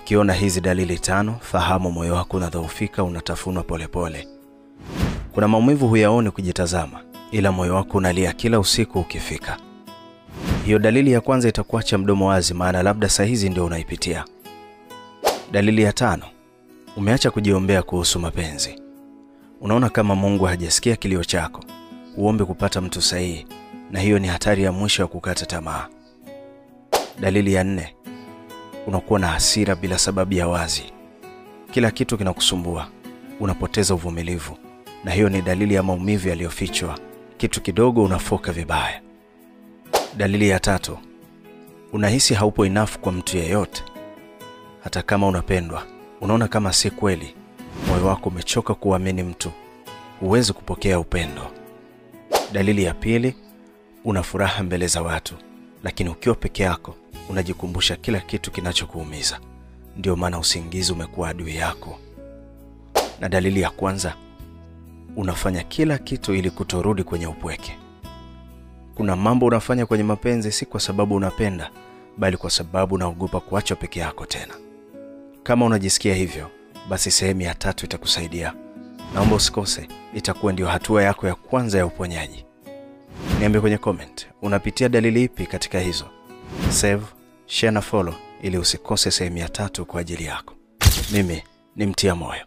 Ukiona hizi dalili 5, fahamu moyo wako unadhoofika, unatafunwa polepole. Kuna maumivu huyaoni kujitazama, ila moyo wako unalia kila usiku ukifika. Hiyo dalili ya kwanza itakuacha mdomo wazi, maana labda saa hizi ndio unaipitia. Dalili ya 5, umeacha kujiombea kuhusu mapenzi. Unaona kama Mungu hajasikia kilio chako. Uombe kupata mtu sahihi, na hiyo ni hatari ya mwisho ya kukata tamaa. Dalili ya 4, unakuwa na hasira bila sababu ya wazi. Kila kitu kinakusumbua, unapoteza uvumilivu, na hiyo ni dalili ya maumivu yaliyofichwa. Kitu kidogo unafoka vibaya. Dalili ya 3, unahisi haupo enough kwa mtu yeyote. Hata kama unapendwa, unaona kama si kweli. Moyo wako umechoka kuamini mtu, huwezi kupokea upendo. Dalili ya 2, una furaha mbele za watu, lakini ukiwa peke yako unajikumbusha kila kitu kinachokuumiza. Ndio maana usingizi umekuwa adui yako. Na dalili ya kwanza, unafanya kila kitu ili kutorudi kwenye upweke. Kuna mambo unafanya kwenye mapenzi si kwa sababu unapenda, bali kwa sababu unaogopa kuachwa peke yako tena. Kama unajisikia hivyo, basi sehemu ya 3 itakusaidia. Naomba usikose, itakuwa ndio hatua yako ya kwanza ya uponyaji. Niambie kwenye comment, unapitia dalili ipi katika hizo? Save, share na follow ili usikose sehemu ya 3 kwa ajili yako. Mimi ni Mtia Moyo.